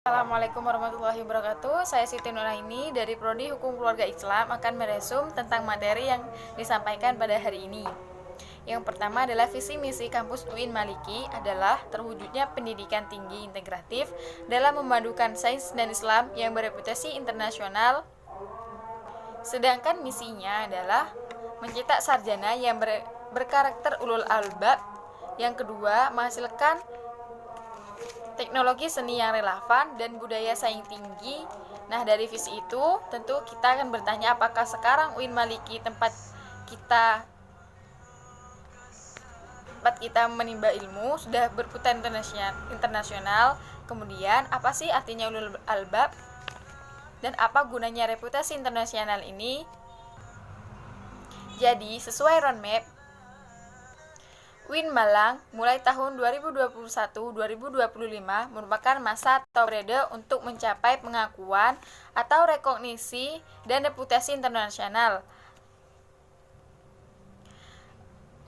Assalamualaikum warahmatullahi wabarakatuh. Saya Siti Nuraini dari Prodi Hukum Keluarga Islam akan meresum tentang materi yang disampaikan pada hari ini. Yang pertama adalah visi misi kampus UIN Maliki adalah terwujudnya pendidikan tinggi integratif dalam memadukan sains dan Islam yang bereputasi internasional. Sedangkan misinya adalah mencetak sarjana yang berkarakter ulul albab. Yang kedua, menghasilkan teknologi seni yang relevan dan budaya saing tinggi. Nah, dari visi itu tentu kita akan bertanya apakah sekarang UIN Maliki tempat kita menimba ilmu sudah berputar internasional. Kemudian apa sih artinya ulul albab dan apa gunanya reputasi internasional ini? Jadi, sesuai roadmap UIN Malang mulai tahun 2021-2025 merupakan masa atau periode untuk mencapai pengakuan atau rekognisi dan reputasi internasional.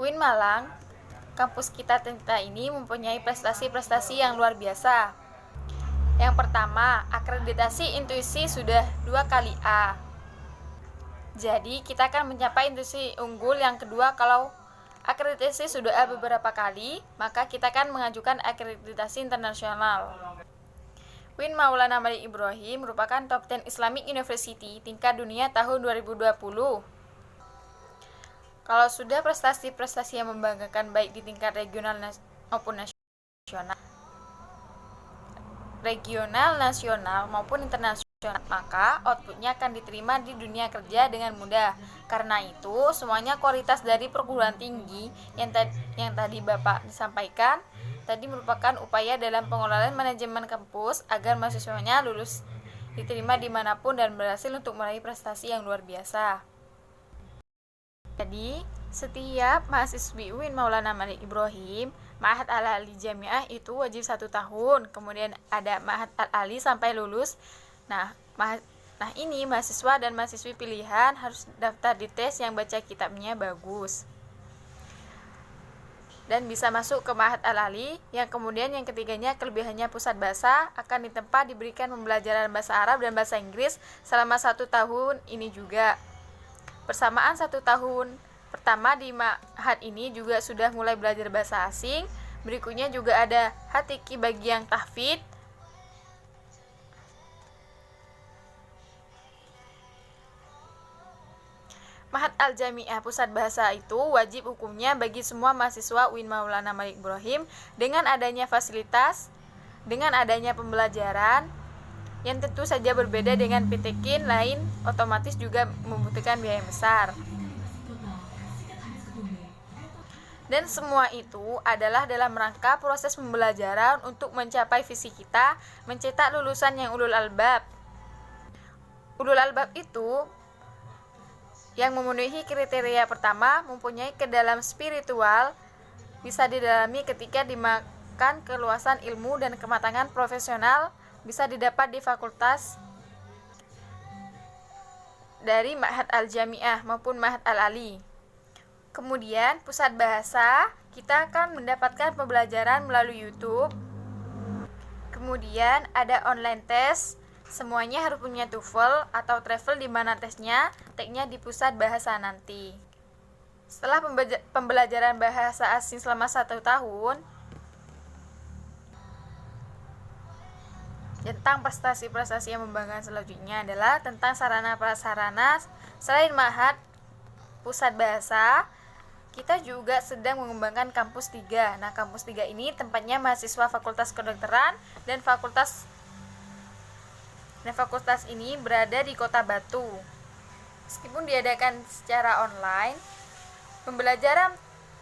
UIN Malang, kampus kita ini mempunyai prestasi-prestasi yang luar biasa. Yang pertama, akreditasi intuisi sudah 2 kali A. Jadi, kita akan mencapai intuisi unggul. Yang kedua, kalau akreditasi sudah A beberapa kali, maka kita akan mengajukan akreditasi internasional. UIN Maulana Malik Ibrahim merupakan top 10 Islamic University tingkat dunia tahun 2020. Kalau sudah prestasi-prestasi yang membanggakan baik di tingkat regional maupun nasional maupun internasional, maka outputnya akan diterima di dunia kerja dengan mudah. Karena itu, semuanya kualitas dari perguruan tinggi yang tadi Bapak disampaikan tadi merupakan upaya dalam pengelolaan manajemen kampus agar mahasiswanya lulus diterima dimanapun dan berhasil untuk meraih prestasi yang luar biasa. Jadi, setiap mahasiswi UIN Maulana Malik Ibrahim, Ma'had Al-Ali Jamiah itu wajib 1 tahun, kemudian ada Ma'had Al-Ali sampai lulus. Nah, ini mahasiswa dan mahasiswi pilihan harus daftar di tes yang baca kitabnya bagus dan bisa masuk ke Ma'had Al-Ali. Yang kemudian yang ketiganya, kelebihannya pusat bahasa akan ditempa diberikan pembelajaran bahasa Arab dan bahasa Inggris selama 1 tahun ini juga. Bersamaan 1 tahun pertama di Ma'had ini juga sudah mulai belajar bahasa asing. Berikutnya juga ada hatiki bagi yang tahfidz. Ma'had Al-Jamiah pusat bahasa itu wajib hukumnya bagi semua mahasiswa UIN Maulana Malik Ibrahim dengan adanya fasilitas, dengan adanya pembelajaran yang tentu saja berbeda dengan PTKIN lain, otomatis juga membutuhkan biaya besar. Dan semua itu adalah dalam rangka proses pembelajaran untuk mencapai visi kita, mencetak lulusan yang ulul albab. Ulul albab itu yang memenuhi kriteria pertama, mempunyai kedalaman spiritual, bisa didalami ketika dimakan keluasan ilmu dan kematangan profesional, bisa didapat di fakultas dari Ma'had Al-Jamiah maupun Ma'had Al-Ali. Kemudian pusat bahasa, kita akan mendapatkan pembelajaran melalui YouTube. Kemudian ada online test. Semuanya harus punya TOEFL atau TOEFL di mana teknya di pusat bahasa nanti. Setelah pembelajaran bahasa asing selama 1 tahun, tentang prestasi-prestasi yang membanggakan selanjutnya adalah tentang sarana-prasarana. Selain Ma'had pusat bahasa, kita juga sedang mengembangkan kampus 3. Nah, kampus 3 ini tempatnya mahasiswa Fakultas Kedokteran dan fakultas ini berada di Kota Batu. Meskipun diadakan secara online, pembelajaran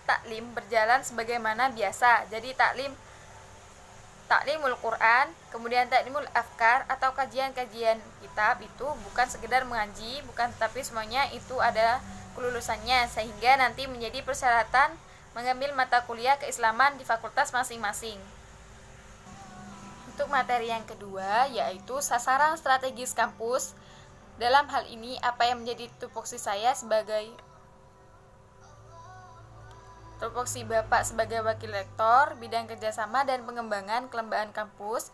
taklim berjalan sebagaimana biasa. Jadi taklimul Quran, kemudian taklimul afkar atau kajian-kajian kitab itu bukan sekedar mengaji, tapi semuanya itu ada kelulusannya sehingga nanti menjadi persyaratan mengambil mata kuliah keislaman di fakultas masing-masing. Untuk materi yang kedua yaitu sasaran strategis kampus. Dalam hal ini apa yang menjadi tupoksi saya sebagai tupoksi Bapak sebagai wakil rektor bidang kerjasama dan pengembangan kelembagaan kampus.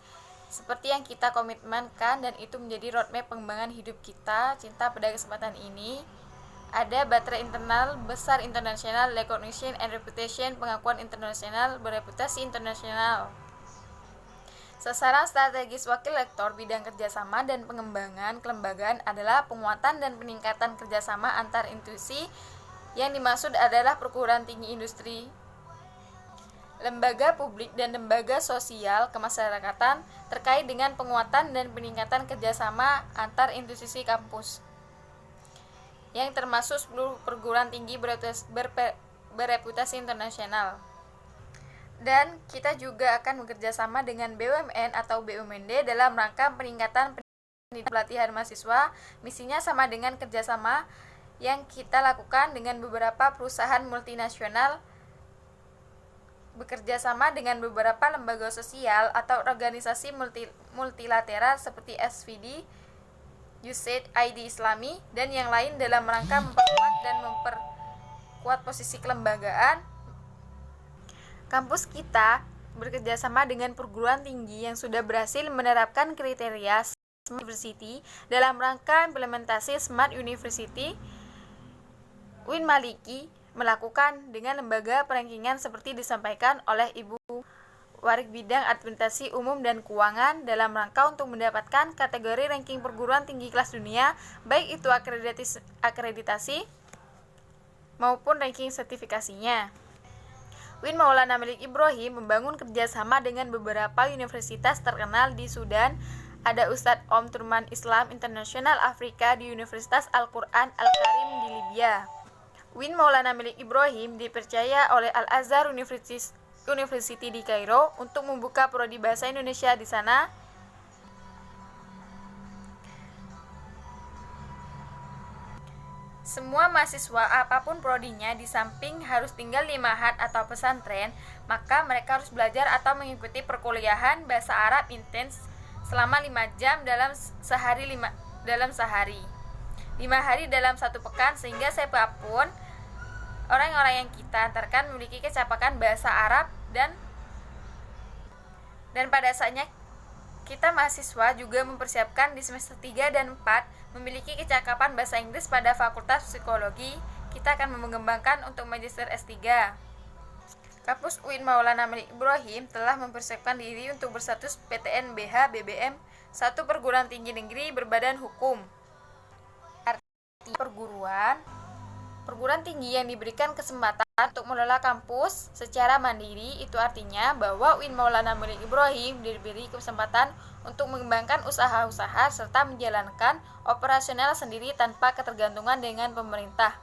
seperti yang kita komitmenkan, dan itu menjadi roadmap pengembangan hidup kita, cinta pada kesempatan ini. Ada baterai internal besar internasional, recognition and reputation, pengakuan internasional, bereputasi internasional. Sasaran strategis wakil rektor bidang kerjasama dan pengembangan kelembagaan adalah penguatan dan peningkatan kerjasama antar institusi. Yang dimaksud adalah perguruan tinggi, industri, lembaga publik, dan lembaga sosial kemasyarakatan terkait dengan penguatan dan peningkatan kerjasama antar institusi kampus, yang termasuk 10 perguruan tinggi bereputasi internasional. Dan kita juga akan bekerja sama dengan BUMN atau BUMD dalam rangka peningkatan pelatihan mahasiswa. Misinya sama dengan kerjasama yang kita lakukan dengan beberapa perusahaan multinasional, bekerja sama dengan beberapa lembaga sosial atau organisasi multilateral seperti SVD, USAID, ID Islami, dan yang lain dalam rangka memperkuat posisi kelembagaan. Kampus kita bekerja sama dengan perguruan tinggi yang sudah berhasil menerapkan kriteria Smart University dalam rangka implementasi Smart University. Win Maliki melakukan dengan lembaga perankingan seperti disampaikan oleh Ibu Warik Bidang Administrasi Umum dan Keuangan dalam rangka untuk mendapatkan kategori ranking perguruan tinggi kelas dunia, baik itu akreditasi maupun ranking sertifikasinya. Win Maulana Malik Ibrahim membangun kerjasama dengan beberapa universitas terkenal di Sudan. Ada Ustadz Om Turman Islam International Afrika di Universitas Al-Quran Al-Karim di Libya. Win Maulana Malik Ibrahim dipercaya oleh Al-Azhar University di Kairo untuk membuka prodi bahasa Indonesia di sana. Semua mahasiswa apapun prodinya, di samping harus tinggal di ma'had atau pesantren, maka mereka harus belajar atau mengikuti perkuliahan bahasa Arab intens selama 5 jam dalam sehari, 5 hari dalam 1 pekan, sehingga siapapun orang-orang yang kita antarkan memiliki kecapakan bahasa Arab, dan pada saatnya kita mahasiswa juga mempersiapkan di semester 3 dan 4 memiliki kecakapan bahasa Inggris pada Fakultas Psikologi. Kita akan mengembangkan untuk Magister S3. Kampus UIN Maulana Malik Ibrahim telah mempersiapkan diri untuk berstatus PTN BH BBM, satu perguruan tinggi negeri berbadan hukum. Arti perguruan tinggi yang diberikan kesempatan untuk mengelola kampus secara mandiri, itu artinya bahwa UIN Maulana Malik Ibrahim diberi kesempatan untuk mengembangkan usaha-usaha serta menjalankan operasional sendiri tanpa ketergantungan dengan pemerintah.